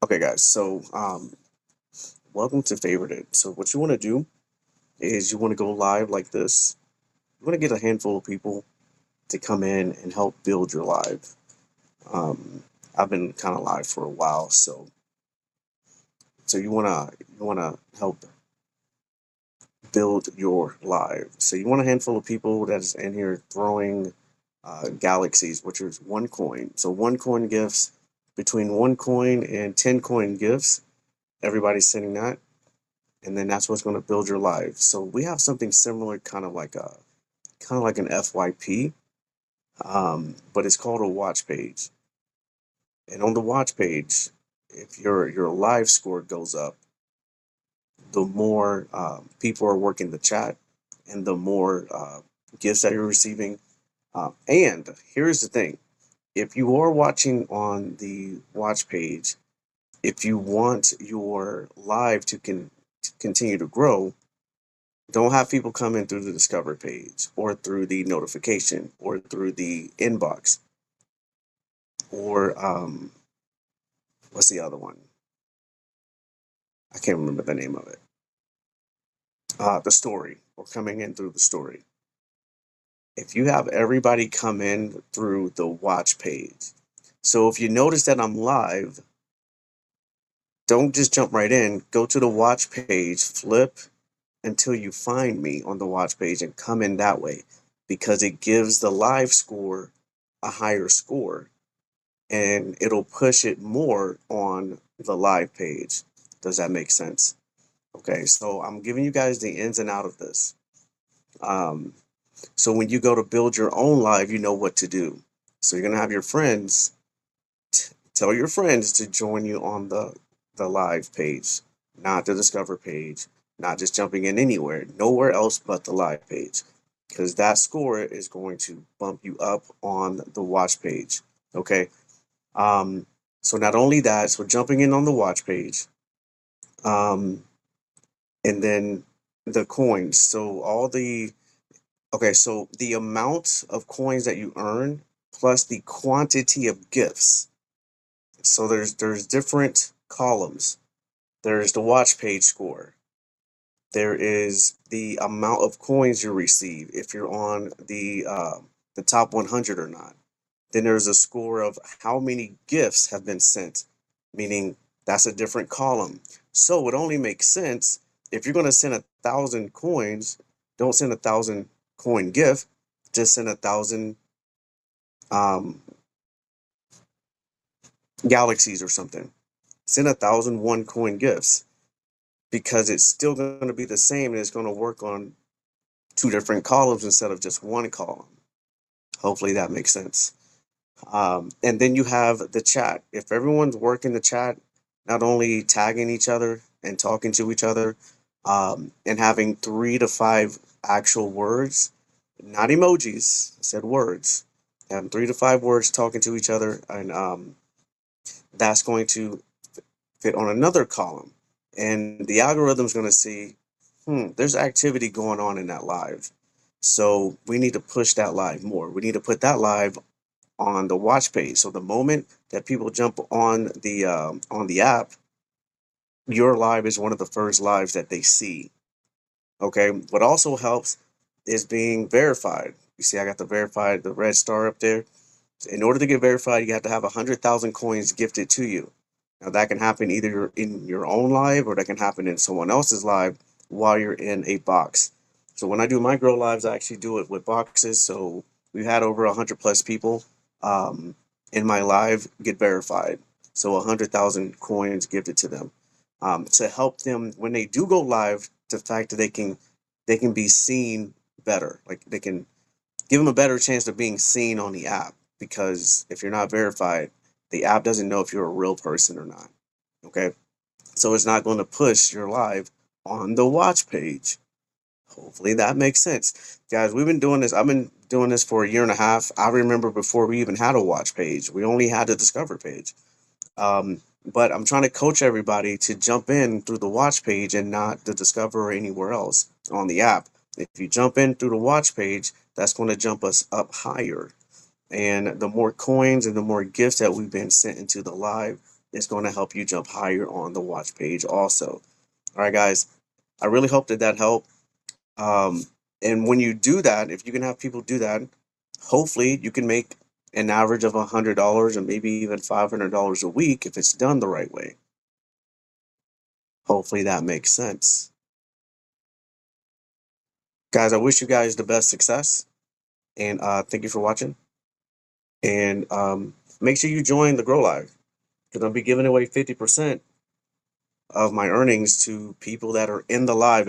Okay, guys. Welcome to Favorited. So, what you want to do is you want to go live like this. You want to get a handful of people to come in and help build your live. Um, I've been kind of live for a while, so you wanna help build your live. So you want a handful of people that's in here throwing galaxies, which is one coin. So one coin gifts between one coin and 10 coin gifts. Everybody's sending that, and then that's what's going to build your live. So we have something similar, kind of like an FYP, but it's called a watch page. And on the watch page, if your live score goes up, the more people are working the chat, and the more gifts that you're receiving. And here's the thing: if you are watching on the watch page, if you want your live to continue to grow, don't have people come in through the discover page or through the notification or through the inbox or what's the other one? I can't remember the name of it. The story or coming in through the story. If you have everybody come in through the watch page, so if you notice that I'm live, don't just jump right in. Go to the watch page, flip until you find me on the watch page and come in that way because it gives the live score a higher score and it'll push it more on the live page. Does that make sense? Okay, so I'm giving you guys the ins and out of this. Um, so when you go to build your own live, you know what to do. So you're gonna have your friends tell your friends to join you on the live page, not the discover page, not just jumping in anywhere, nowhere else but the live page, because that score is going to bump you up on the watch page. Okay. Um, so not only that, so jumping in on the watch page, um, and then the coins. So the amount of coins that you earn plus the quantity of gifts. So there's different columns. There's the watch page score. There is the amount of coins you receive if you're on the top 100 or not. Then there's a score of how many gifts have been sent, meaning that's a different column. So it only makes sense if you're going to send 1,000 coins, don't send 1,000 coin gift, just send 1,000 um, galaxies or something. Send 1,001 coin gifts because it's still going to be the same and it's going to work on two different columns instead of just one column. Hopefully that makes sense. And then you have the chat. If everyone's working the chat, not only tagging each other and talking to each other, and having 3 to 5 actual words, not emojis, I said words, having 3 to 5 words talking to each other, and that's going to fit on another column. And the algorithm's going to see, there's activity going on in that live. So we need to push that live more. We need to put that live on the watch page. So the moment that people jump on the app, your live is one of the first lives that they see. Okay. What also helps is being verified. You see, I got the red star up there. In order to get verified, you have to have 100,000 coins gifted to you. Now that can happen either in your own live or that can happen in someone else's live while you're in a box. So when I do my grow lives, I actually do it with boxes. So we've had over 100 plus people um, in my live get verified. So 100,000 coins gifted to them to help them when they do go live. The fact that they can be seen better, like they can give them a better chance of being seen on the app because if you're not verified, the app doesn't know if you're a real person or not. Okay. So it's not going to push your live on the watch page. Hopefully that makes sense. Guys, we've been doing this. I've been doing this for a year and a half. I remember before we even had a watch page, we only had a discover page. But I'm trying to coach everybody to jump in through the watch page and not the discover or anywhere else on the app. If you jump in through the watch page, that's going to jump us up higher. And the more coins and the more gifts that we've been sent into the live, it's going to help you jump higher on the watch page also. All right, guys, I really hope that helped. And when you do that, if you can have people do that, hopefully you can make an average of $100 or maybe even $500 a week if it's done the right way. Hopefully that makes sense. Guys, I wish you guys the best success, and thank you for watching. And make sure you join the Grow Live because I'll be giving away 50% of my earnings to people that are in the live.